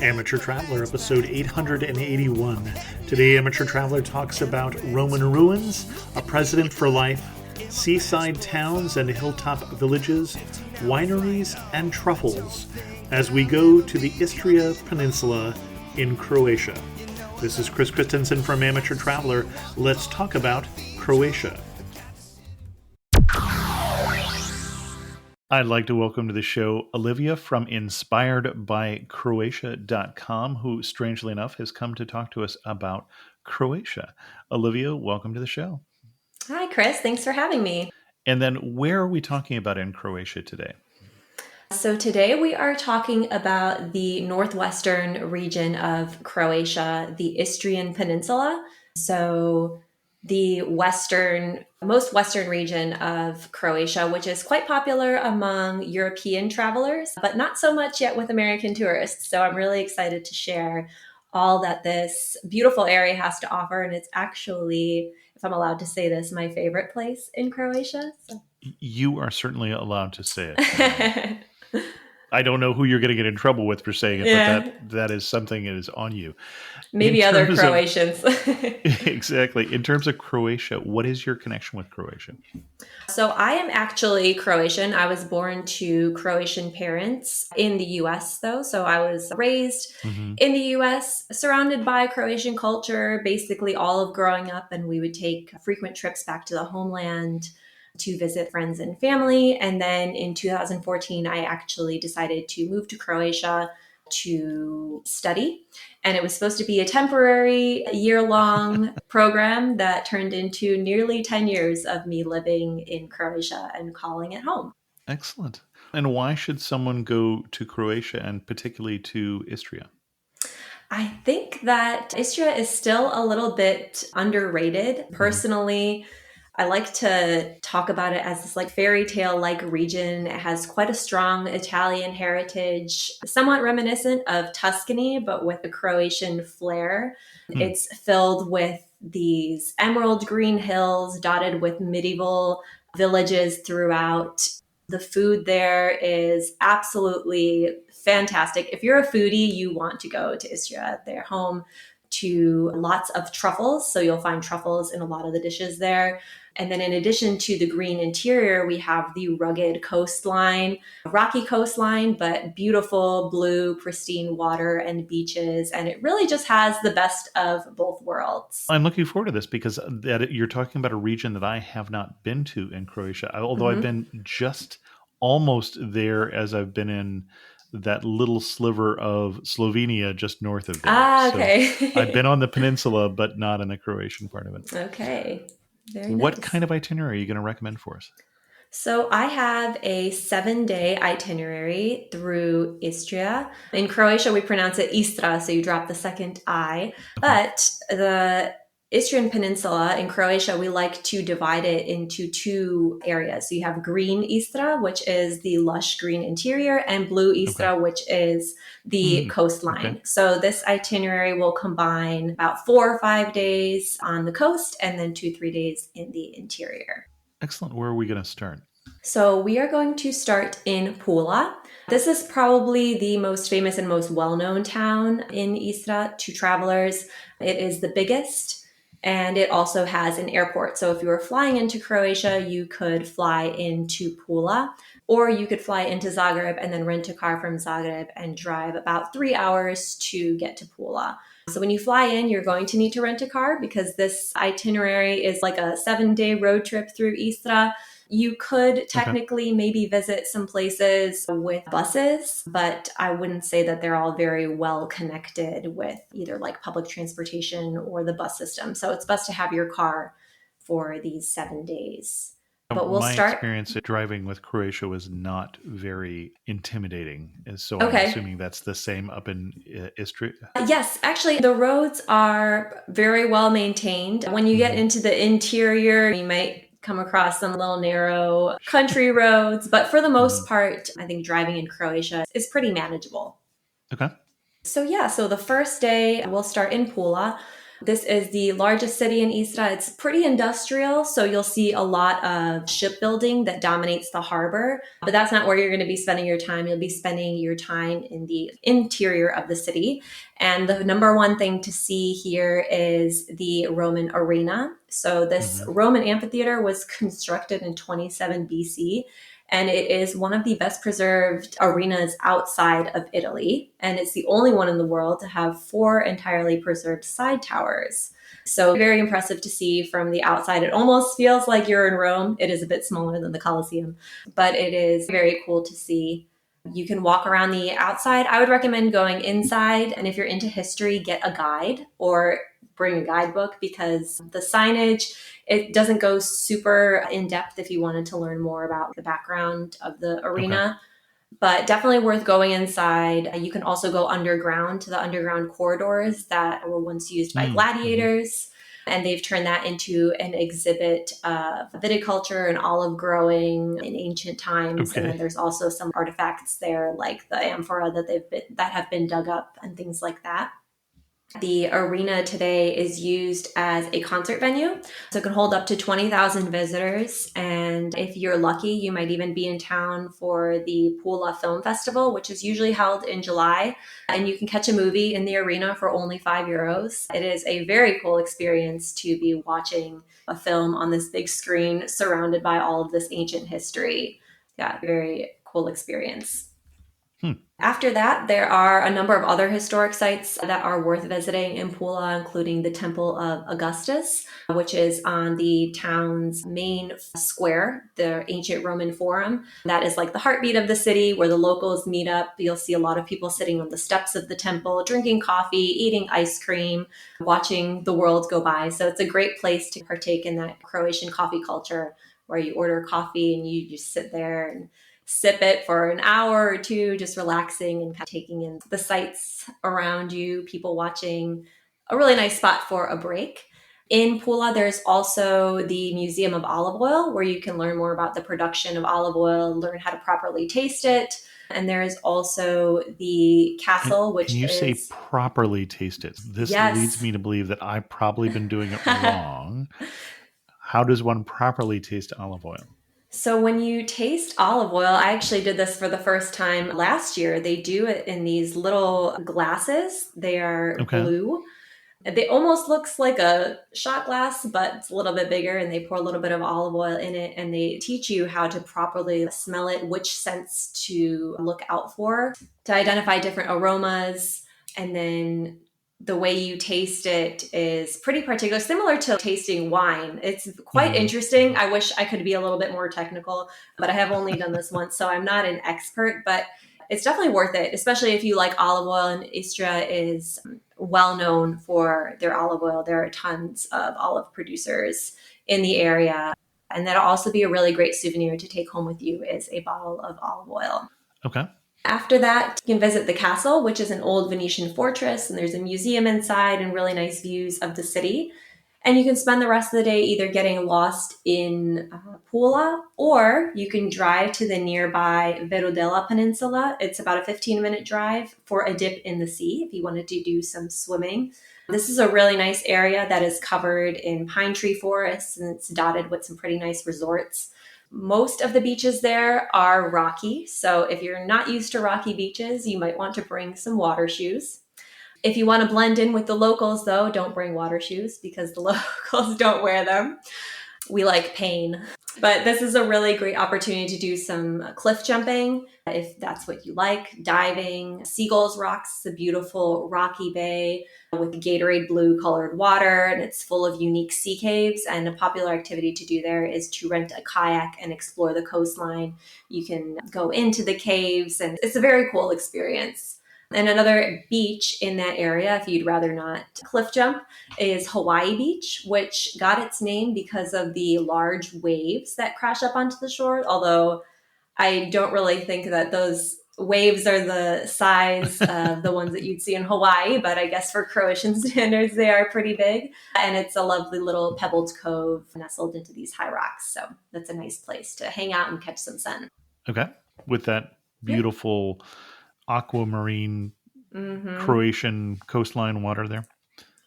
Amateur Traveler, episode 881. Today, Amateur Traveler talks about Roman ruins, a president for life, seaside towns and hilltop villages, wineries, and truffles, as we go to the Istrian Peninsula in Croatia. This is Chris Christensen from Amateur Traveler. Let's talk about Croatia. I'd like to welcome to the show Olivia from inspiredbycroatia.com, who, strangely enough, has come to talk to us about Croatia. Olivia, welcome to the show. Hi, Chris. Thanks for having me. And then where are we talking about in Croatia today? So today we are talking about the northwestern region of Croatia, the Istrian Peninsula. So the most western region of Croatia, which is quite popular among European travelers, but not so much yet with American tourists. So I'm really excited to share all that this beautiful area has to offer. And it's actually, if I'm allowed to say this, my favorite place in Croatia. So. You are certainly allowed to say it. I don't know who you're going to get in trouble with for saying it, but that is something that is on you. Maybe other Croatians. Exactly. In terms of Croatia, what is your connection with Croatia? So I am actually Croatian. I was born to Croatian parents in the U.S., though. So I was raised in the U.S., surrounded by Croatian culture, basically all of growing up. And we would take frequent trips back to the homeland to visit friends and family. And then in 2014, I actually decided to move to Croatia to study. And it was supposed to be a temporary year-long program that turned into nearly 10 years of me living in Croatia and calling it home. Excellent. And why should someone go to Croatia and particularly to Istria? I think that Istria is still a little bit underrated. Personally, I like to talk about it as this fairy tale region. It has quite a strong Italian heritage, somewhat reminiscent of Tuscany, but with a Croatian flair. It's filled with these emerald green hills dotted with medieval villages throughout. The food there is absolutely fantastic. If you're a foodie, you want to go to Istria. They're home to lots of truffles. So you'll find truffles in a lot of the dishes there. And then in addition to the green interior, we have the rugged coastline, rocky coastline, but beautiful blue, pristine water and beaches. And it really just has the best of both worlds. I'm looking forward to this because you're talking about a region that I have not been to in Croatia, although I've been just almost there as I've been in that little sliver of Slovenia just north of there. Okay. So I've been on the peninsula, but not in the Croatian part of it. Okay. What kind of itinerary are you going to recommend for us? So I have a 7-day itinerary through Istria. In Croatia, we pronounce it Istra, so you drop the second I. But the Istrian Peninsula in Croatia, we like to divide it into two areas. So you have green Istra, which is the lush green interior, and blue Istra, which is the coastline. So this itinerary will combine about 4 or 5 days on the coast and then 2-3 days in the interior. Excellent. Where are we going to start? So we are going to start in Pula. This is probably the most famous and most well-known town in Istra to travelers. It is the biggest. And it also has an airport. So if you were flying into Croatia, you could fly into Pula, or you could fly into Zagreb and then rent a car from Zagreb and drive about 3 hours to get to Pula. So when you fly in, you're going to need to rent a car because this itinerary is like a 7-day road trip through Istra. You could technically maybe visit some places with buses, but I wouldn't say that they're all very well connected with either public transportation or the bus system. So it's best to have your car for these 7 days. But we'll start. My experience driving with Croatia was not very intimidating. So I'm assuming that's the same up in Istria? Yes, actually, the roads are very well maintained. When you get into the interior, you might come across some little narrow country roads, but for the most part, I think driving in Croatia is pretty manageable. Okay. So the first day we'll start in Pula. This is the largest city in Istria. It's pretty industrial, so you'll see a lot of shipbuilding that dominates the harbor. But that's not where you're going to be spending your time. You'll be spending your time in the interior of the city. And the number one thing to see here is the Roman arena. So this Hmm. Roman amphitheater was constructed in 27 BC. And it is one of the best preserved arenas outside of Italy. And it's the only one in the world to have 4 entirely preserved side towers. So, very impressive to see from the outside. It almost feels like you're in Rome. It is a bit smaller than the Colosseum, but it is very cool to see. You can walk around the outside. I would recommend going inside. And if you're into history, get a guide or bring a guidebook because the signage, it doesn't go super in depth if you wanted to learn more about the background of the Okay. arena, but definitely worth going inside. You can also go underground to the underground corridors that were once used by Mm-hmm. gladiators. And they've turned that into an exhibit of viticulture and olive growing in ancient times. And then Okay. there's also some artifacts there, like the amphora that have been dug up and things like that. The arena today is used as a concert venue, so it can hold up to 20,000 visitors. And if you're lucky, you might even be in town for the Pula Film Festival, which is usually held in July. And you can catch a movie in the arena for only €5. It is a very cool experience to be watching a film on this big screen surrounded by all of this ancient history. Yeah, very cool experience. Hmm. After that, there are a number of other historic sites that are worth visiting in Pula, including the Temple of Augustus, which is on the town's main square, the ancient Roman Forum. That is like the heartbeat of the city where the locals meet up. You'll see a lot of people sitting on the steps of the temple, drinking coffee, eating ice cream, watching the world go by. So it's a great place to partake in that Croatian coffee culture where you order coffee and you just sit there and sip it for an hour or two, just relaxing and kind of taking in the sights around you, people watching. A really nice spot for a break. In Pula, there's also the Museum of Olive Oil, where you can learn more about the production of olive oil, learn how to properly taste it. And there is also the And castle, which you say is, properly taste it. This leads yes. me to believe that I've probably been doing it wrong. How does one properly taste olive oil? So when you taste olive oil, I actually did this for the first time last year. They do it in these little glasses. They are Okay. blue. They almost looks like a shot glass, but it's a little bit bigger, and they pour a little bit of olive oil in it, and they teach you how to properly smell it, which scents to look out for, to identify different aromas, and then the way you taste it is pretty particular, similar to tasting wine. It's quite Hmm. interesting. I wish I could be a little bit more technical, but I have only done this once, so I'm not an expert, but it's definitely worth it, especially if you like olive oil. And Istria is well known for their olive oil. There are tons of olive producers in the area. And that'll also be a really great souvenir to take home with you is a bottle of olive oil. Okay. After that, you can visit the castle, which is an old Venetian fortress, and there's a museum inside and really nice views of the city. And you can spend the rest of the day either getting lost in Pula, or you can drive to the nearby Istrian Peninsula. It's about a 15-minute drive for a dip in the sea if you wanted to do some swimming. This is a really nice area that is covered in pine tree forests, and it's dotted with some pretty nice resorts. Most of the beaches there are rocky, so if you're not used to rocky beaches, you might want to bring some water shoes. If you want to blend in with the locals, though, don't bring water shoes because the locals don't wear them. We like pain. But this is a really great opportunity to do some cliff jumping if that's what you like, diving. Seagulls Rocks is a beautiful rocky bay with Gatorade blue colored water, and it's full of unique sea caves. And a popular activity to do there is to rent a kayak and explore the coastline. You can go into the caves, and it's a very cool experience. And another beach in that area, if you'd rather not cliff jump, is Hawaii Beach, which got its name because of the large waves that crash up onto the shore. Although I don't really think that those waves are the size of the ones that you'd see in Hawaii, but I guess for Croatian standards, they are pretty big. And it's a lovely little pebbled cove nestled into these high rocks. So that's a nice place to hang out and catch some sun. Okay. With that Yep. beautiful aquamarine Mm-hmm. Croatian coastline water there.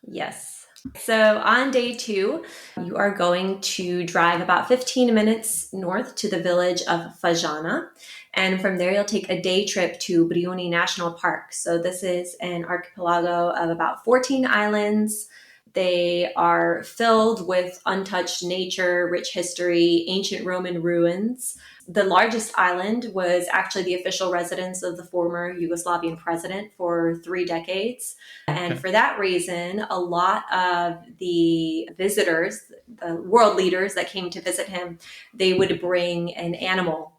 Yes. So on day 2, you are going to drive about 15 minutes north to the village of Fajana. And from there, you'll take a day trip to Brioni National Park. So this is an archipelago of about 14 islands. They are filled with untouched nature, rich history, ancient Roman ruins. The largest island was actually the official residence of the former Yugoslavian president for 3 decades. And Okay. for that reason, a lot of the visitors, the world leaders that came to visit him, they would bring an animal.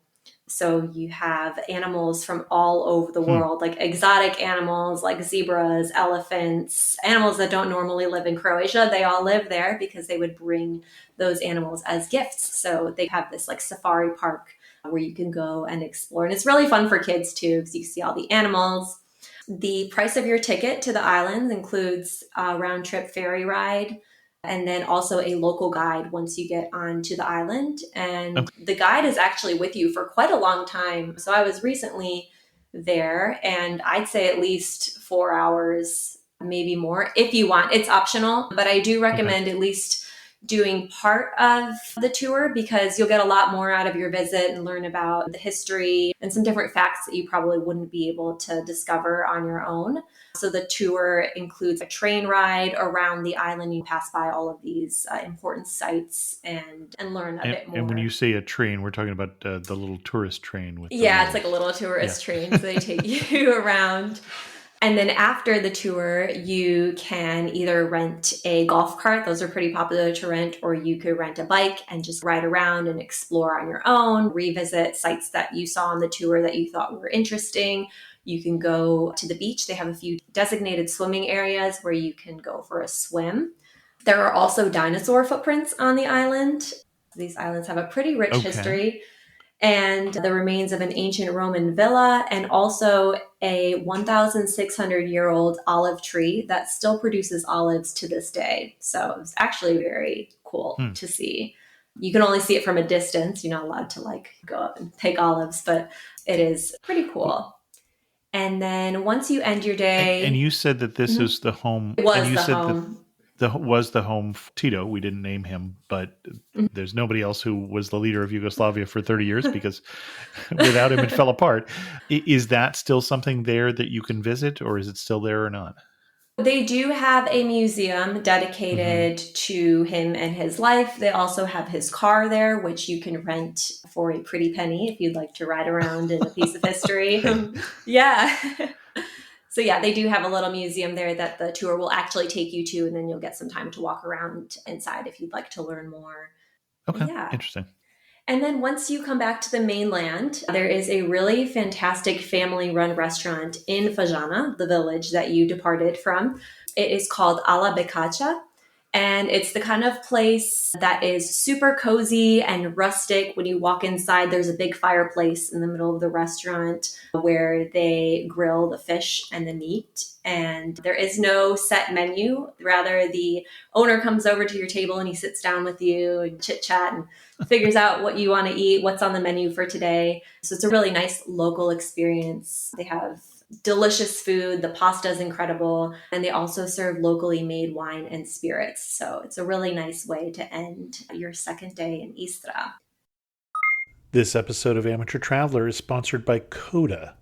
So you have animals from all over the Hmm. world, like exotic animals like zebras, elephants, animals that don't normally live in Croatia. They all live there because they would bring those animals as gifts. So they have this like safari park where you can go and explore. And it's really fun for kids too, because you see all the animals. The price of your ticket to the islands includes a round trip ferry ride and then also a local guide once you get onto the island. And Okay. the guide is actually with you for quite a long time. So I was recently there, and I'd say at least 4 hours, maybe more if you want. It's optional, but I do Okay. recommend at least doing part of the tour because you'll get a lot more out of your visit and learn about the history and some different facts that you probably wouldn't be able to discover on your own. So the tour includes a train ride around the island. You pass by all of these important sites and learn a bit And when you more. say a train, we're talking about the little tourist train with the Yeah, it's like a little. little Yeah. tourist train. So they take you around. And then after the tour, you can either rent a golf cart. Those are pretty popular to rent, or you could rent a bike and just ride around and explore on your own, revisit sites that you saw on the tour that you thought were interesting. You can go to the beach. They have a few designated swimming areas where you can go for a swim. There are also dinosaur footprints on the island. These islands have a pretty rich Okay. history and the remains of an ancient Roman villa, and also a 1,600-year-old olive tree that still produces olives to this day. So it's actually very cool Hmm. to see. You can only see it from a distance. You're not allowed to like go up and take olives, but it is pretty Well, cool. And then once you end your and day, you said that this mhm, is the home, it and was you the said that home. was the home Tito. We didn't name him, but there's nobody else who was the leader of Yugoslavia for 30 years because without him it fell apart. Is that still something there that you can visit, or is it still there or not? They do have a museum Hmm. dedicated to him and his life. They also have his car there, which you can rent for a pretty penny if you'd like to ride around in a piece of history. Yeah. So, yeah, they do have a little museum there that the tour will actually take you to, and then you'll get some time to walk around inside if you'd like to learn more. Okay, Yeah. interesting. And then once you come back to the mainland, there is a really fantastic family run restaurant in Fajana, the village that you departed from. It is called Ala Bekacha. And it's the kind of place that is super cozy and rustic. When you walk inside, there's a big fireplace in the middle of the restaurant where they grill the fish and the meat. And there is no set menu. Rather, the owner comes over to your table and he sits down with you and chit chat and figures out what you want to eat, what's on the menu for today. So it's a really nice local experience. They have delicious food, the pasta is incredible, and they also serve locally made wine and spirits. So it's a really nice way to end your second day in Istra. This episode of Amateur Traveler is sponsored by Coda.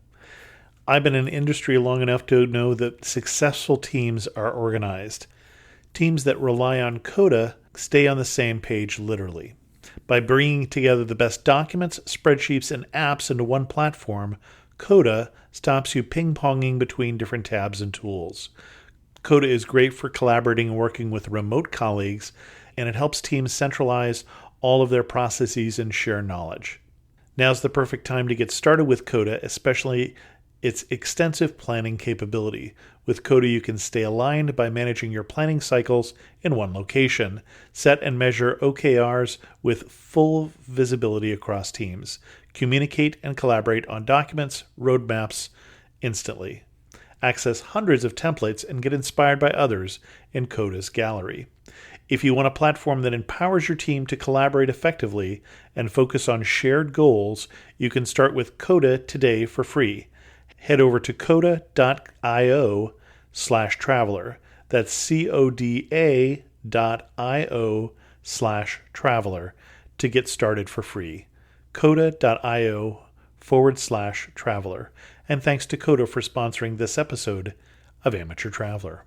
I've been in industry long enough to know that successful teams are organized. Teams that rely on Coda stay on the same page literally. By bringing together the best documents, spreadsheets, and apps into one platform, Coda stops you ping-ponging between different tabs and tools. Coda is great for collaborating and working with remote colleagues, and it helps teams centralize all of their processes and share knowledge. Now's the perfect time to get started with Coda, especially its extensive planning capability. With Coda, you can stay aligned by managing your planning cycles in one location, set and measure OKRs with full visibility across teams, communicate and collaborate on documents, roadmaps instantly. Access hundreds of templates and get inspired by others in Coda's gallery. If you want a platform that empowers your team to collaborate effectively and focus on shared goals, you can start with Coda today for free. Head over to coda.io/traveler. That's coda.io/traveler to get started for free. Coda.io/traveler. And thanks to Coda for sponsoring this episode of Amateur Traveler.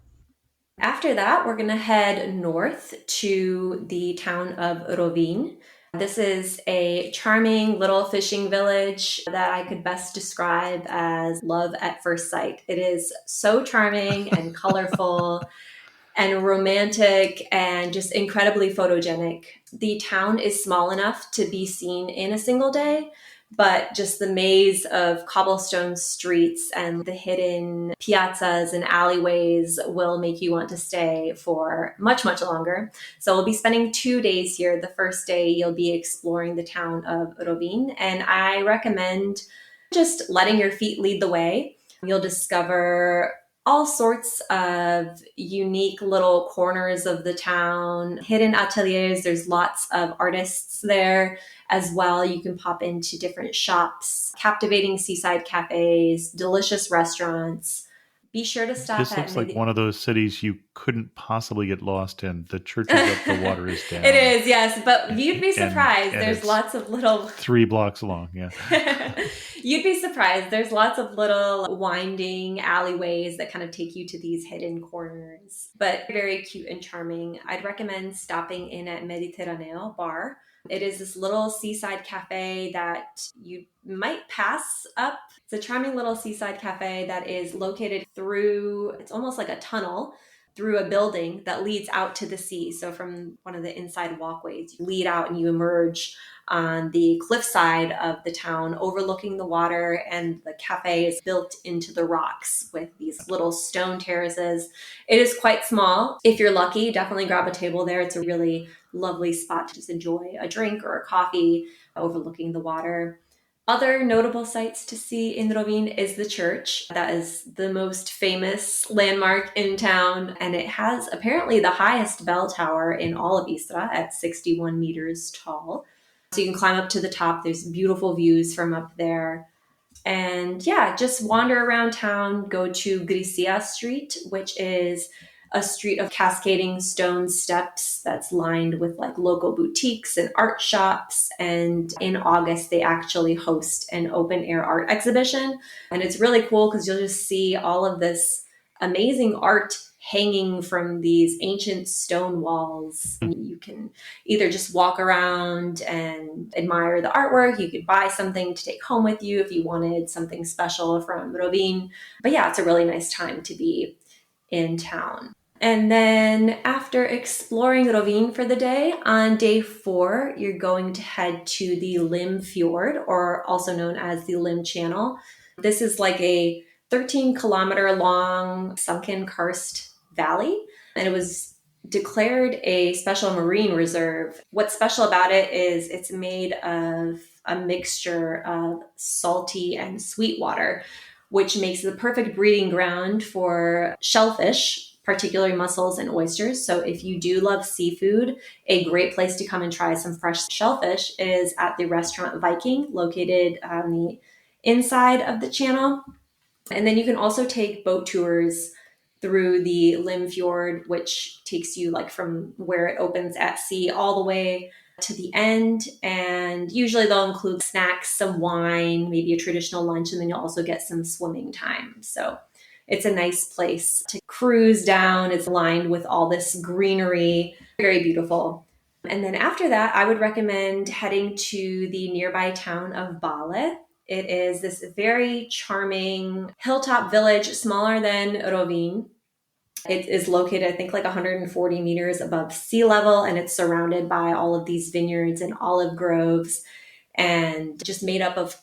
After that, we're going to head north to the town of Rovinj. This is a charming little fishing village that I could best describe as love at first sight. It is so charming and colorful and romantic and just incredibly photogenic. The town is small enough to be seen in a single day, but just the maze of cobblestone streets and the hidden piazzas and alleyways will make you want to stay for much, much longer. So we'll be spending 2 days here. The first day you'll be exploring the town of Rovinj, and I recommend just letting your feet lead the way. You'll discover all sorts of unique little corners of the town, hidden ateliers. There's lots of artists there as well. You can pop into different shops, captivating seaside cafes, delicious restaurants. Be sure to stop This at looks like one of those cities you couldn't possibly get lost in. The church is up, the water is down. It is, yes, but you'd be surprised. And There's lots of little 3 blocks long, yeah. You'd be surprised. There's lots of little winding alleyways that kind of take you to these hidden corners, but very cute and charming. I'd recommend stopping in at Mediterraneo Bar. It is this little seaside cafe that you might pass up. It's a charming little seaside cafe that is located through, it's almost like a tunnel through a building that leads out to the sea. So from one of the inside walkways, you lead out and you emerge on the cliffside of the town overlooking the water, and the cafe is built into the rocks with these little stone terraces. It is quite small. If you're lucky, definitely grab a table there. It's a really lovely spot to just enjoy a drink or a coffee overlooking the water. Other notable sites to see in Rovinj is the church. That is the most famous landmark in town, and it has apparently the highest bell tower in all of Istria at 61 meters tall. So you can climb up to the top. There's beautiful views from up there. And yeah, just wander around town, go to Grisia Street, which is a street of cascading stone steps that's lined with like local boutiques and art shops. And in August, they actually host an open air art exhibition. And it's really cool because you'll just see all of this amazing art hanging from these ancient stone walls. You can either just walk around and admire the artwork. You could buy something to take home with you if you wanted something special from Rovinj. But yeah, it's a really nice time to be in town. And then after exploring Rovinj for the day, on day 4, you're going to head to the Lim Fjord, or also known as the Lim Channel. This is like a 13-kilometer long sunken karst valley, and it was declared a special marine reserve. What's special about it is it's made of a mixture of salty and sweet water, which makes it the perfect breeding ground for shellfish, particularly mussels and oysters. So if you do love seafood, a great place to come and try some fresh shellfish is at the restaurant Viking, located on the inside of the channel. And then you can also take boat tours through the Lim Fjord, which takes you like from where it opens at sea all the way to the end. And usually they'll include snacks, some wine, maybe a traditional lunch, and then you'll also get some swimming time. So it's a nice place to cruise down. It's lined with all this greenery, very beautiful. And then after that, I would recommend heading to the nearby town of Bale. It is this very charming hilltop village, smaller than Rovinj. It is located, I think, like 140 meters above sea level, and it's surrounded by all of these vineyards and olive groves, and just made up of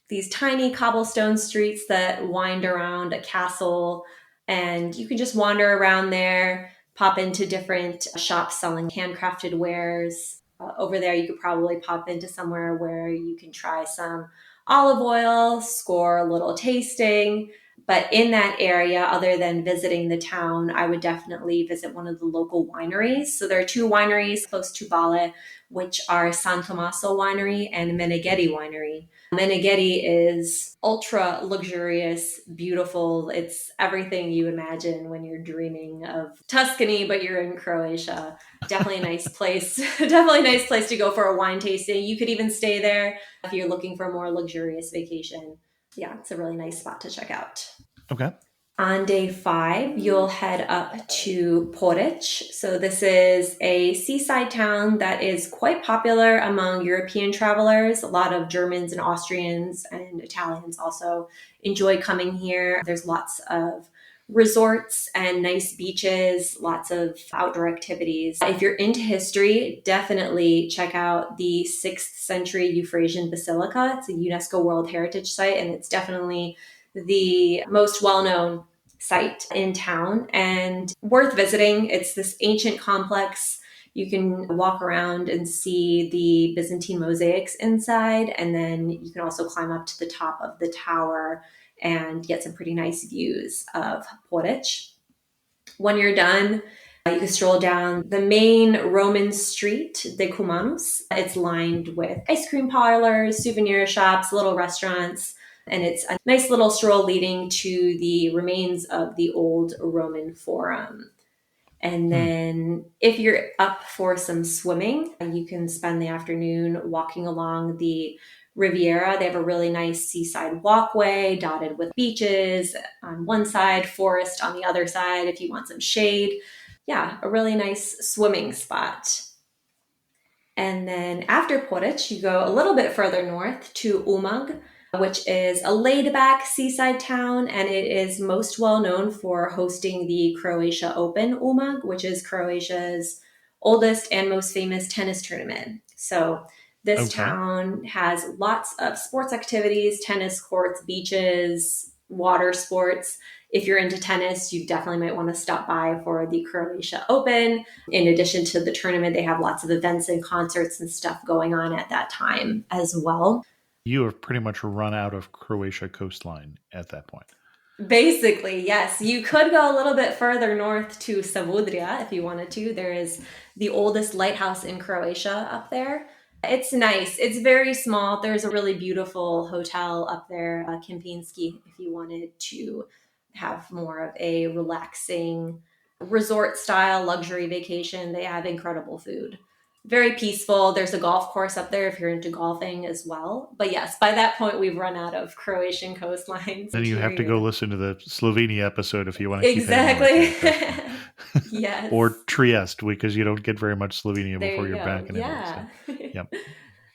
these tiny cobblestone streets that wind around a castle. And you can just wander around there, pop into different shops selling handcrafted wares. Over there, you could probably pop into somewhere where you can try some olive oil, score a little tasting. But in that area, other than visiting the town, I would definitely visit one of the local wineries. So there are two wineries close to Bale, which are San Tommaso Winery and Meneghetti Winery. Meneghetti is ultra luxurious, beautiful. It's everything you imagine when you're dreaming of Tuscany, but you're in Croatia. Definitely a nice place. Definitely a nice place to go for a wine tasting. You could even stay there if you're looking for a more luxurious vacation. Yeah, it's a really nice spot to check out. Okay. On day 5, you'll head up to Porridge. So this is a seaside town that is quite popular among European travelers. A lot of Germans and Austrians and Italians also enjoy coming here. There's lots of resorts and nice beaches, lots of outdoor activities. If you're into history, definitely check out the 6th century Euphrasia Basilica. It's a UNESCO World Heritage Site, and it's definitely the most well-known site in town and worth visiting. It's this ancient complex. You can walk around and see the Byzantine mosaics inside, and then you can also climb up to the top of the tower and get some pretty nice views of Porridge. When you're done, you can stroll down the main Roman street, De Cumanus. It's lined with ice cream parlors, souvenir shops, little restaurants, and it's a nice little stroll leading to the remains of the old Roman Forum. And then if you're up for some swimming, you can spend the afternoon walking along the Riviera. They have a really nice seaside walkway dotted with beaches on one side, forest on the other side if you want some shade. Yeah, a really nice swimming spot. And then after Porridge, you go a little bit further north to Umag, which is a laid-back seaside town, and it is most well known for hosting the Croatia Open Umag, which is Croatia's oldest and most famous tennis tournament. So this town has lots of sports activities, tennis courts, beaches, water sports. If you're into tennis, you definitely might want to stop by for the Croatia Open. In addition to the tournament, they have lots of events and concerts and stuff going on at that time as well. You have pretty much run out of Croatia coastline at that point. Basically, yes. You could go a little bit further north to Savudrija if you wanted to. There is the oldest lighthouse in Croatia up there. It's nice. It's very small. There's a really beautiful hotel up there, Kempinski, if you wanted to have more of a relaxing resort style luxury vacation. They have incredible food. Very peaceful. There's a golf course up there if you're into golfing as well. But yes, by that point, we've run out of Croatian coastlines. Then you have to go listen to the Slovenia episode if you want to keep exactly. Yes. Or Trieste, because you don't get very much Slovenia before you're back in yeah. Italy. So, yep.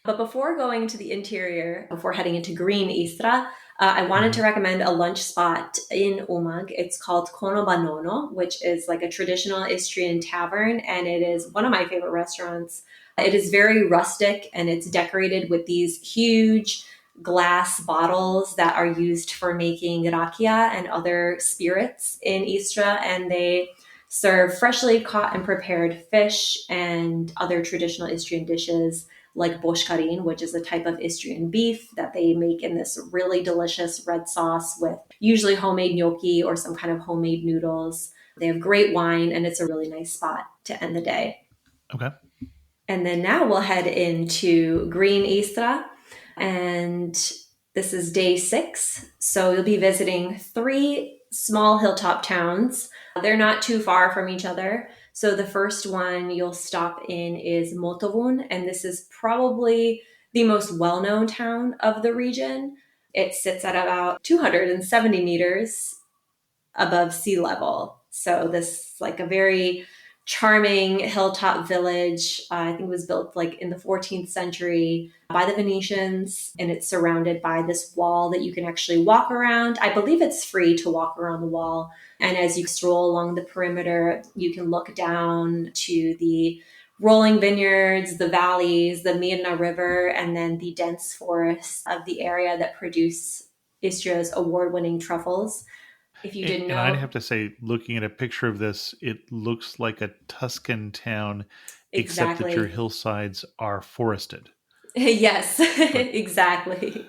But before going to the interior, before heading into green Istra, I wanted to recommend a lunch spot in Umag. It's called Konobanono, which is like a traditional Istrian tavern, and it is one of my favorite restaurants. It is very rustic, and it's decorated with these huge glass bottles that are used for making rakia and other spirits in Istria, and they serve freshly caught and prepared fish and other traditional Istrian dishes like boshkarin, which is a type of Istrian beef that they make in this really delicious red sauce with usually homemade gnocchi or some kind of homemade noodles. They have great wine, and it's a really nice spot to end the day. Okay. And then now we'll head into Green Istra, and this is day 6. So you'll be visiting 3 small hilltop towns. They're not too far from each other. So the first one you'll stop in is Motovun, and this is probably the most well-known town of the region. It sits at about 270 meters above sea level. So this is like a very charming hilltop village. I think it was built like in the 14th century by the Venetians, and it's surrounded by this wall that you can actually walk around. I believe it's free to walk around the wall. And as you stroll along the perimeter, you can look down to the rolling vineyards, the valleys, the Mirna River, and then the dense forests of the area that produce Istria's award-winning truffles. If you didn't know. And I'd have to say, looking at a picture of this, it looks like a Tuscan town, except that your hillsides are forested. Yes, exactly.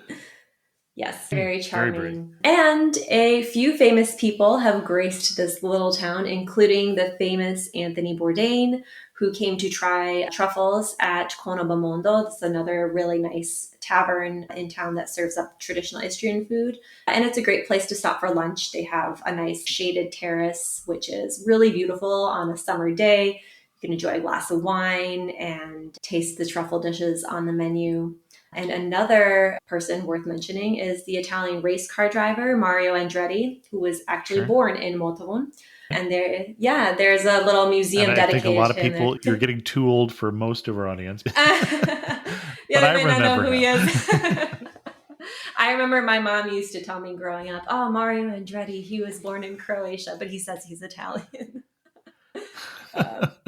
Yes, very Very pretty. charming. And a few famous people have graced this little town, including the famous Anthony Bourdain, who came to try truffles at Conobamondo. That's another really nice tavern in town that serves up traditional Istrian food. And it's a great place to stop for lunch. They have a nice shaded terrace, which is really beautiful on a summer day. You can enjoy a glass of wine and taste the truffle dishes on the menu. And another person worth mentioning is the Italian race car driver, Mario Andretti, who was actually Sure. born in Motovun. And there's a little And museum I think a dedicated lot to of him people, there. you're getting too old for most of our audience. Yeah, But I they may not know remember who he him. is. I remember my mom used to tell me growing up, oh, Mario Andretti, he was born in Croatia, but he says he's Italian.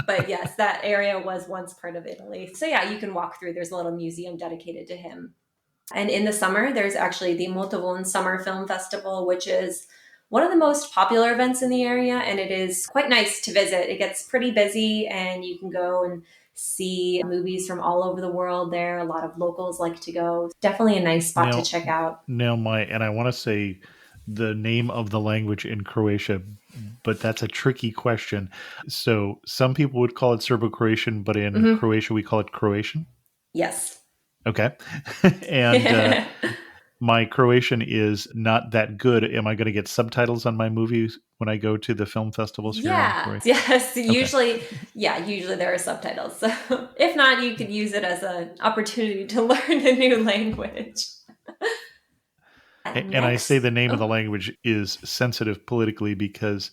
But yes, that area was once part of Italy. So yeah, you can walk through. There's a little museum dedicated to him. And in the summer, there's actually the Motovun Summer Film Festival, which is one of the most popular events in the area. And it is quite nice to visit. It gets pretty busy and you can go and see movies from all over the world there. A lot of locals like to go. Definitely a nice spot to Now, check out. and I want to say the name of the language in Croatia, but that's a tricky question. So some people would call it Serbo-Croatian, but in Mm-hmm. Croatia, we call it Croatian. Yes. Okay. And my Croatian is not that good. Am I going to get subtitles on my movies when I go to the film festivals here in Yeah. Croatia? Yes. Okay. Usually there are subtitles. So if not, you could use it as an opportunity to learn a new language. And I say the name of the Oh, language is sensitive politically because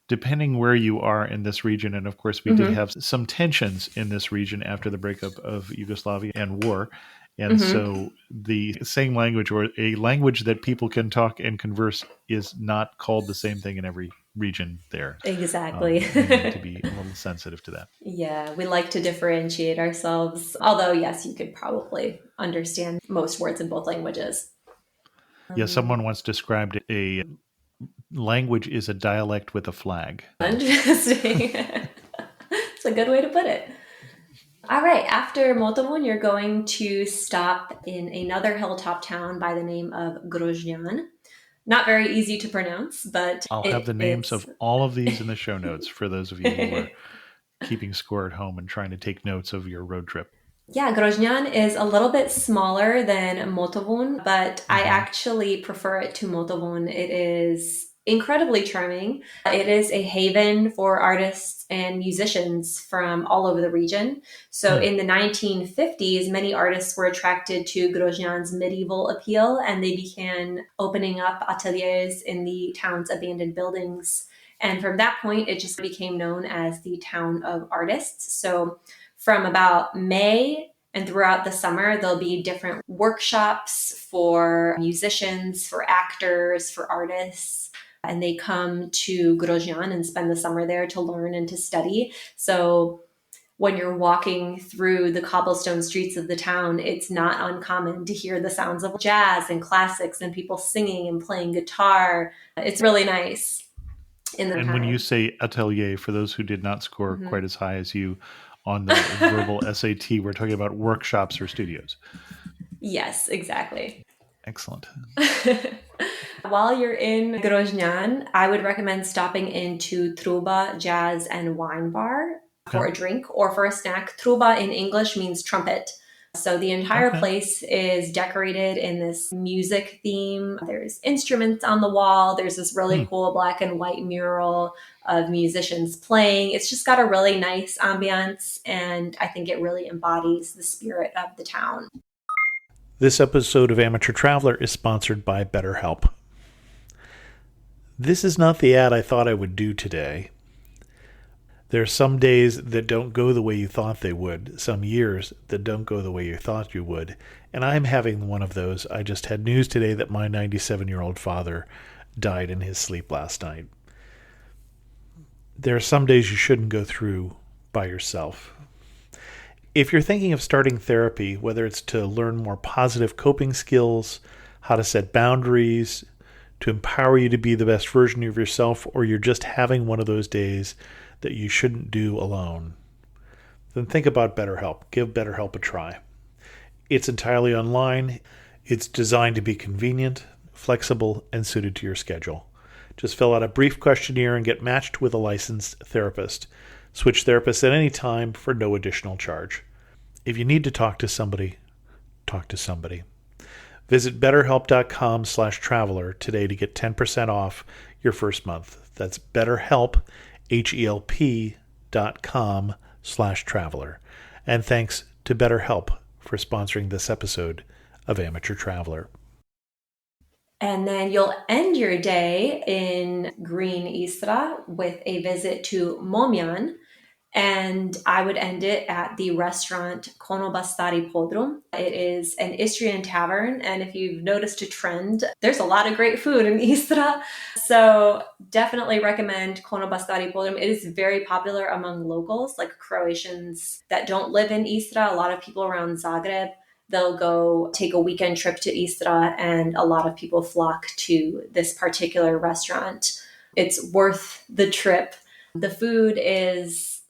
depending where you are in this region, and of course we did mm-hmm, have some tensions in this region after the breakup of Yugoslavia and war. And mm-hmm. so the same language or a language that people can talk and converse is not called the same thing in every region there. Exactly. We need to be a little sensitive to that. Yeah, we like to differentiate ourselves. Although, yes, you could probably understand most words in both languages. Yeah, someone once described a language is a dialect with a flag. Interesting. It's a good way to put it. All right, after Motovun, you're going to stop in another hilltop town by the name of Groznan. Not very easy to pronounce, but I'll have the names it's of all of these in the show notes for those of you who are keeping score at home and trying to take notes of your road trip. Yeah, Groznan is a little bit smaller than Motovun, but I actually prefer it to Motovun. It is incredibly charming. It is a haven for artists and musicians from all over the region. So in the 1950s, many artists were attracted to Groznan's medieval appeal and they began opening up ateliers in the town's abandoned buildings. And from that point, it just became known as the town of artists. So from about May and throughout the summer, there'll be different workshops for musicians, for actors, for artists. And they come to Groznan and spend the summer there to learn and to study. So when you're walking through the cobblestone streets of the town, it's not uncommon to hear the sounds of jazz and classics and people singing and playing guitar. It's really nice in the And when you time. say atelier, for those who did not score Mm-hmm. quite as high as you on the verbal SAT, we're talking about workshops or studios. Yes, exactly. Excellent. While you're in Groznan, I would recommend stopping into Truba Jazz and Wine Bar for Okay. a drink or for a snack. Truba in English means trumpet. So the entire Okay. place is decorated in this music theme. There's instruments on the wall. There's this really cool black and white mural of musicians playing. It's just got a really nice ambiance, and I think it really embodies the spirit of the town. This episode of Amateur Traveler is sponsored by BetterHelp. This is not the ad I thought I would do today. There are some days that don't go the way you thought they would, some years that don't go the way you thought you would, and I'm having one of those. I just had news today that my 97-year-old father died in his sleep last night. There are some days you shouldn't go through by yourself. If you're thinking of starting therapy, whether it's to learn more positive coping skills, how to set boundaries, to empower you to be the best version of yourself, or you're just having one of those days that you shouldn't do alone, then think about BetterHelp. Give BetterHelp a try. It's entirely online. It's designed to be convenient, flexible, and suited to your schedule. Just fill out a brief questionnaire and get matched with a licensed therapist. Switch therapists at any time for no additional charge. If you need to talk to somebody, talk to somebody. Visit betterhelp.com/traveler today to get 10% off your first month. That's BetterHelp, HELP.com/traveler. And thanks to BetterHelp for sponsoring this episode of Amateur Traveler. And then you'll end your day in Green Istra with a visit to Momian. And I would end it at the restaurant Konobastari Podrum. It is an Istrian tavern. And if you've noticed a trend, there's a lot of great food in Istra. So definitely recommend Konobastari Podrum. It is very popular among locals, like Croatians that don't live in Istra. A lot of people around Zagreb, they'll go take a weekend trip to Istra, and a lot of people flock to this particular restaurant. It's worth the trip. The food is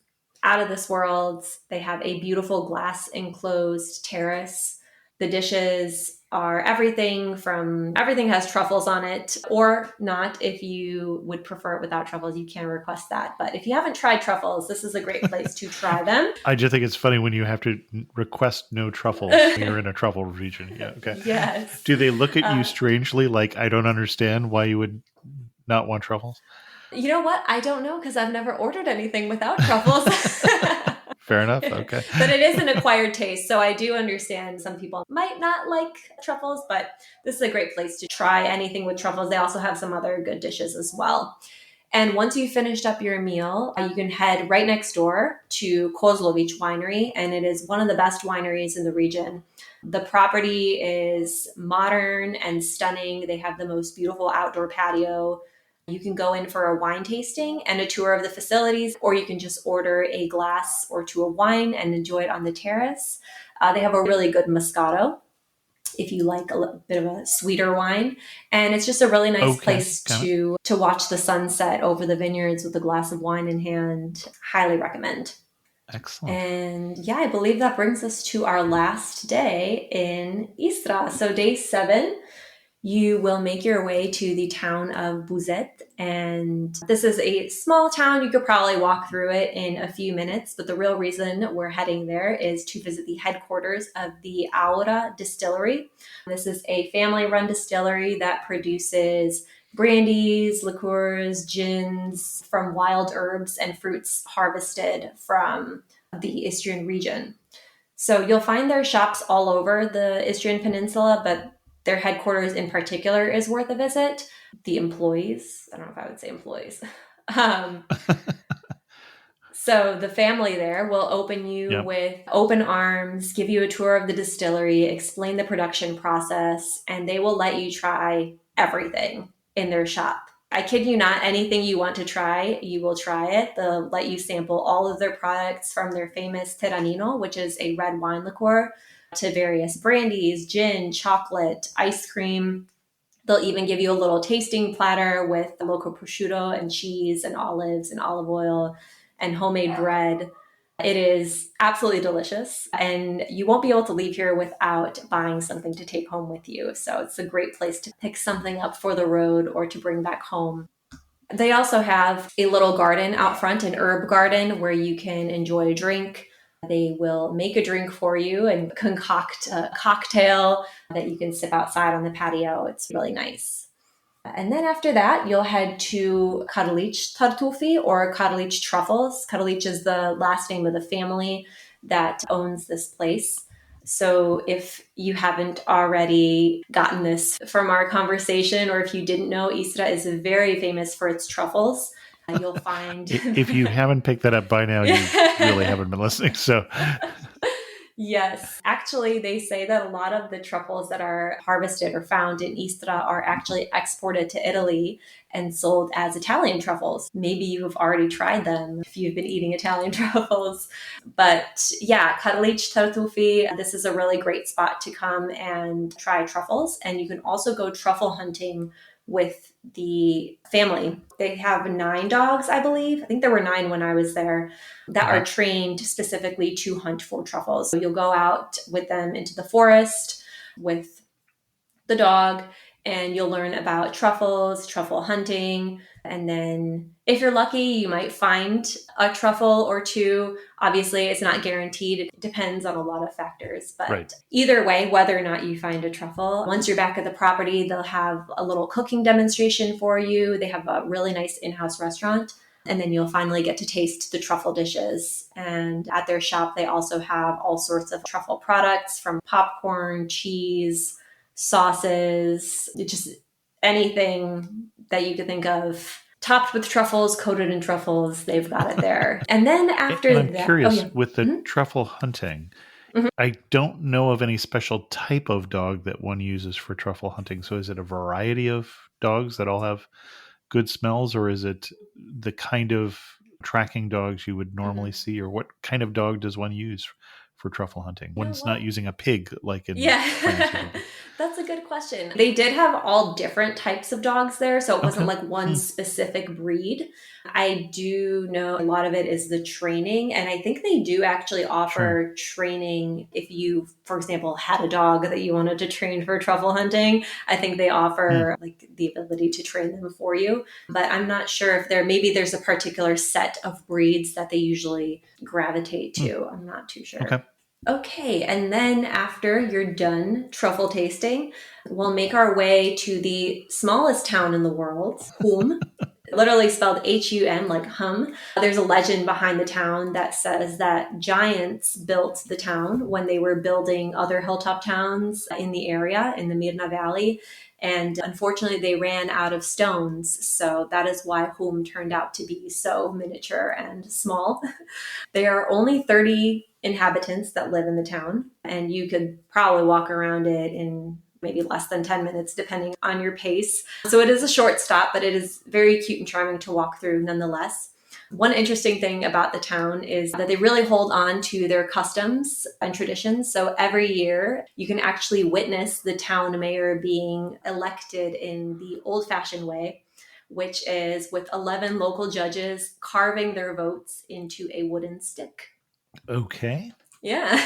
out of this world. They have a beautiful glass enclosed terrace. The dishes are everything has truffles on it, or not. If you would prefer it without truffles, you can request that. But if you haven't tried truffles, this is a great place to try them. I just think it's funny when you have to request no truffles when you're in a truffle region. Yeah, okay. Yes. Do they look at you strangely like, I don't understand why you would not want truffles? You know what? I don't know, because I've never ordered anything without truffles. Fair enough. Okay. But it is an acquired taste. So I do understand some people might not like truffles, but this is a great place to try anything with truffles. They also have some other good dishes as well. And once you've finished up your meal, you can head right next door to Kozlovic Winery, and it is one of the best wineries in the region. The property is modern and stunning. They have the most beautiful outdoor patio. You can go in for a wine tasting and a tour of the facilities, or you can just order a glass or two of wine and enjoy it on the terrace. They have a really good Moscato, if you like a little bit of a sweeter wine. And it's just a really nice place to watch the sunset over the vineyards with a glass of wine in hand. Highly recommend. Excellent. And yeah, I believe that brings us to our last day in Istra. So day 7. You will make your way to the town of Buzet, and this is a small town. You could probably walk through it in a few minutes, but the real reason we're heading there is to visit the headquarters of the Aura Distillery. This is a family-run distillery that produces brandies, liqueurs, gins from wild herbs and fruits harvested from the Istrian region. So you'll find their shops all over the Istrian Peninsula, but their headquarters in particular is worth a visit. The employees, I don't know if I would say employees. So the family there will open you with open arms, give you a tour of the distillery, explain the production process, and they will let you try everything in their shop. I kid you not, anything you want to try, you will try it. They'll let you sample all of their products, from their famous Terranino, which is a red wine liqueur, to various brandies, gin, chocolate, ice cream. They'll even give you a little tasting platter with local prosciutto and cheese and olives and olive oil and homemade bread. It is absolutely delicious, and you won't be able to leave here without buying something to take home with you. So it's a great place to pick something up for the road or to bring back home. They also have a little garden out front, an herb garden, where you can enjoy a drink. They will make a drink for you and concoct a cocktail that you can sip outside on the patio. It's really nice. And then after that, you'll head to Karlic Tartufi, or Karlic Truffles. Karlic is the last name of the family that owns this place. So if you haven't already gotten this from our conversation, or if you didn't know, Istra is very famous for its truffles. You'll find... If you haven't picked that up by now, you really haven't been listening. So yes, actually, they say that a lot of the truffles that are harvested or found in Istra are actually exported to Italy and sold as Italian truffles. Maybe you have already tried them if you've been eating Italian truffles. But yeah, Karlic Tartufi, this is a really great spot to come and try truffles. And you can also go truffle hunting with the family. They have 9 dogs, I believe. I think there were 9 when I was there, that are trained specifically to hunt for truffles. So you'll go out with them into the forest with the dog, and you'll learn about truffles, truffle hunting. And then if you're lucky, you might find a truffle or two. Obviously, it's not guaranteed. It depends on a lot of factors. But Right. either way, whether or not you find a truffle, once you're back at the property, they'll have a little cooking demonstration for you. They have a really nice in-house restaurant. And then you'll finally get to taste the truffle dishes. And at their shop, they also have all sorts of truffle products, from popcorn, cheese, sauces, just anything that you could think of. Topped with truffles, coated in truffles, they've got it there. And then after And I'm that, curious, oh yeah, with the truffle hunting, Mhm. I don't know of any special type of dog that one uses for truffle hunting. So is it a variety of dogs that all have good smells, or is it the kind of tracking dogs you would normally Mhm. see, or what kind of dog does one use for truffle hunting? Yeah, One's not using a pig like in France or yeah, something. that's a good question. They did have all different types of dogs there, so it wasn't Okay. like one specific breed. I do know a lot of it is the training, and I think they do actually Sure. offer training if you, for example, had a dog that you wanted to train for truffle hunting. I think they Hmm. offer like the ability to train them for you, but I'm not sure if maybe there's a particular set of breeds that they usually gravitate Hmm. to. I'm not too sure. Okay. Okay, and then after you're done truffle tasting, we'll make our way to the smallest town in the world, Hum. Literally spelled Hum, like hum. There's a legend behind the town that says that giants built the town when they were building other hilltop towns in the area, in the Mirna Valley. And unfortunately, they ran out of stones. So that is why Hum turned out to be so miniature and small. There are only 30 inhabitants that live in the town, and you could probably walk around it in maybe less than 10 minutes, depending on your pace. So it is a short stop, but it is very cute and charming to walk through nonetheless. One interesting thing about the town is that they really hold on to their customs and traditions. So every year, you can actually witness the town mayor being elected in the old fashioned way, which is with 11 local judges carving their votes into a wooden stick. Okay. Yeah.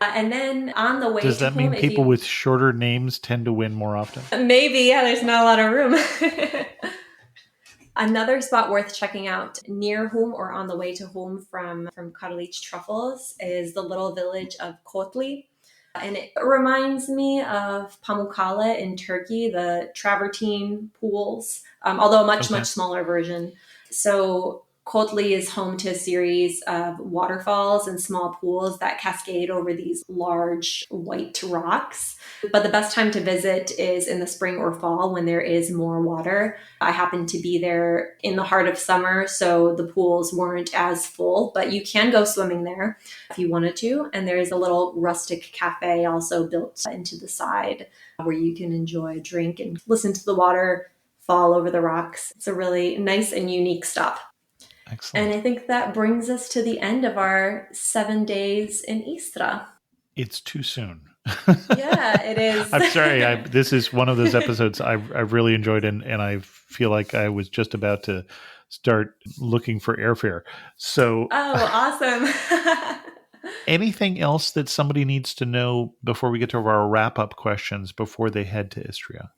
And then on the way Does to that home, mean if people you with shorter names tend to win more often? maybe, yeah, there's not a lot of room. Another spot worth checking out near home or on the way to home from Karlic Truffles is the little village of Kotli. And it reminds me of Pamukkale in Turkey, the travertine pools, although a much, Okay. much smaller version. So Kotli is home to a series of waterfalls and small pools that cascade over these large white rocks. But the best time to visit is in the spring or fall when there is more water. I happened to be there in the heart of summer, so the pools weren't as full, but you can go swimming there if you wanted to. And there's a little rustic cafe also built into the side where you can enjoy a drink and listen to the water fall over the rocks. It's a really nice and unique stop. And Excellent. I think that brings us to the end of our 7 days in Istra. It's too soon. Yeah, it is. I'm sorry. This is one of those episodes I've really enjoyed, and I feel like I was just about to start looking for airfare. So, Oh, awesome. anything else that somebody needs to know before we get to our wrap up questions before they head to Istria?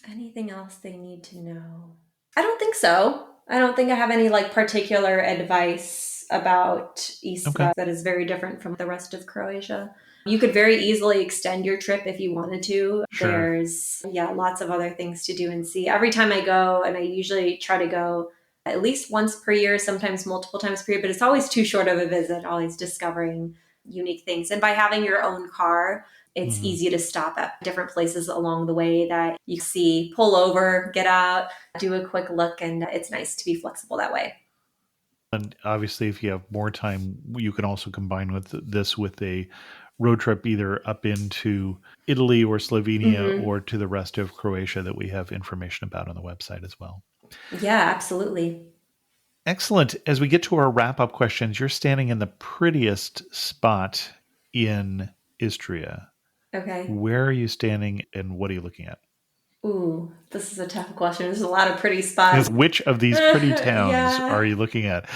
Anything else they need to know? I don't think so. I don't think I have any like particular advice about Okay. Istra that is very different from the rest of Croatia. You could very easily extend your trip if you wanted to. Sure. There's, yeah, lots of other things to do and see. Every time I go, and I usually try to go at least once per year, sometimes multiple times per year, but it's always too short of a visit, always discovering unique things. And by having your own car, it's Hmm. easy to stop at different places along the way that you see, pull over, get out, do a quick look, and it's nice to be flexible that way. And obviously, if you have more time, you can also combine this with a road trip either up into Italy or Slovenia Hmm. or to the rest of Croatia that we have information about on the website as well. Yeah, absolutely. Excellent. As we get to our wrap up questions, you're standing in the prettiest spot in Istria. Okay. Where are you standing and what are you looking at? Ooh, this is a tough question. There's a lot of pretty spots. Which of these pretty towns are Yeah. you looking at?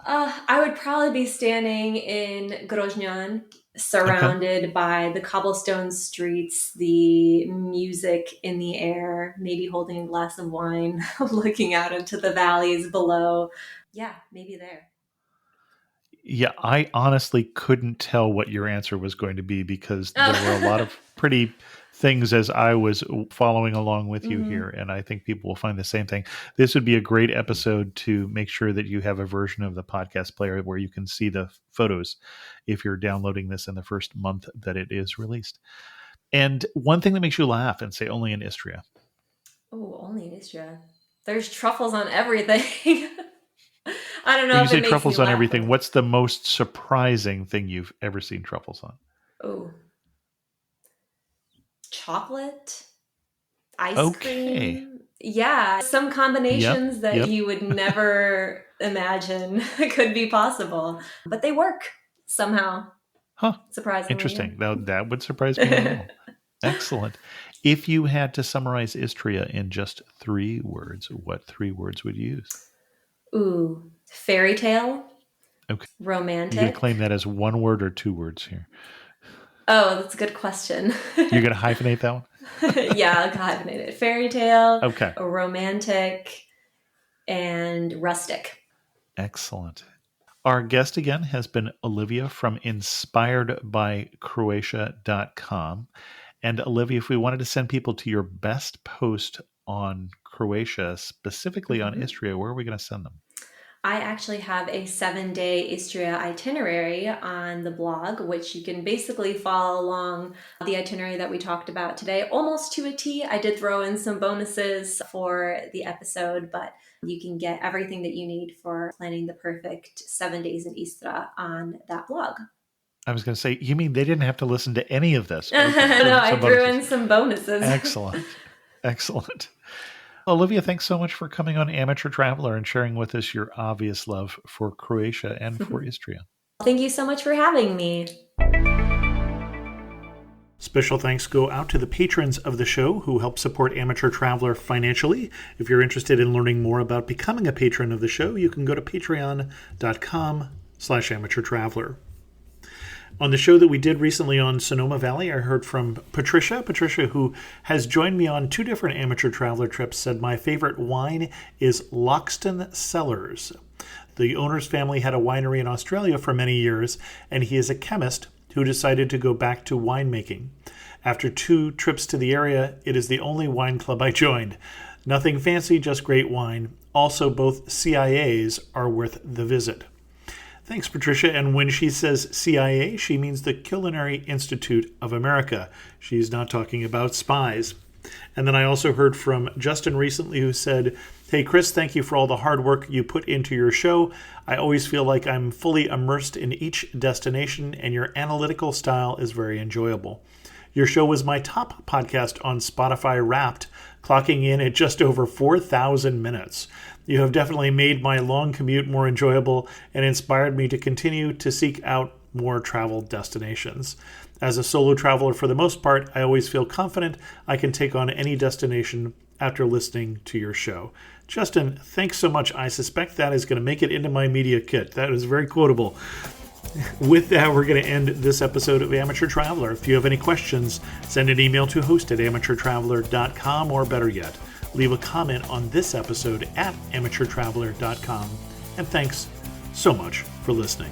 I would probably be standing in Groznan. surrounded by the cobblestone streets, the music in the air, maybe holding a glass of wine, looking out into the valleys below. Yeah, maybe there. Yeah, I honestly couldn't tell what your answer was going to be because there were a lot of pretty things as I was following along with you here. And I think people will find the same thing. This would be a great episode to make sure that you have a version of the podcast player where you can see the photos if you're downloading this in the first month that it is released. And one thing that makes you laugh and say only in Istria. Oh, only in Istria. There's truffles on everything. I don't know When if you it say makes truffles me on laugh. everything, what's the most surprising thing you've ever seen truffles on? Oh, chocolate, ice Okay. cream. Yeah, some combinations that you would never imagine could be possible, but they work somehow. Huh. Surprisingly. Interesting. Now, that would surprise me as well. Excellent. If you had to summarize Istria in just 3 words, what 3 words would you use? Ooh, fairy tale. Okay. Romantic. You going to claim that as 1 word or 2 words here? Oh, that's a good question. You're going to hyphenate that one? Yeah, I'll hyphenate it. Fairy tale, okay. Romantic, and rustic. Excellent. Our guest again has been Olivia from inspiredbycroatia.com. And Olivia, if we wanted to send people to your best post on Croatia, specifically on Istria, where are we going to send them? I actually have a 7-day Istria itinerary on the blog, which you can basically follow along the itinerary that we talked about today, almost to a T. I did throw in some bonuses for the episode, but you can get everything that you need for planning the perfect 7 days in Istria on that blog. I was going to say, you mean they didn't have to listen to any of this? Okay. No, I threw in some bonuses. Excellent. Excellent. Olivia, thanks so much for coming on Amateur Traveler and sharing with us your obvious love for Croatia and for Istria. Thank you so much for having me. Special thanks go out to the patrons of the show who help support Amateur Traveler financially. If you're interested in learning more about becoming a patron of the show, you can go to patreon.com/amateurtraveler. On the show that we did recently on Sonoma Valley, I heard from Patricia. Patricia, who has joined me on 2 different Amateur Traveler trips, said my favorite wine is Loxton Cellars. The owner's family had a winery in Australia for many years, and he is a chemist who decided to go back to winemaking. After 2 trips to the area, it is the only wine club I joined. Nothing fancy, just great wine. Also, both CIAs are worth the visit. Thanks, Patricia. And when she says CIA, she means the Culinary Institute of America. She's not talking about spies. And then I also heard from Justin recently who said, "Hey, Chris, thank you for all the hard work you put into your show. I always feel like I'm fully immersed in each destination, and your analytical style is very enjoyable. Your show was my top podcast on Spotify Wrapped, clocking in at just over 4,000 minutes. You have definitely made my long commute more enjoyable and inspired me to continue to seek out more travel destinations. As a solo traveler for the most part, I always feel confident I can take on any destination after listening to your show." Justin, thanks so much. I suspect that is going to make it into my media kit. That is very quotable. With that, we're going to end this episode of Amateur Traveler. If you have any questions, send an email to host@amateurtraveler.com, or better yet, leave a comment on this episode at amateurtraveler.com. And thanks so much for listening.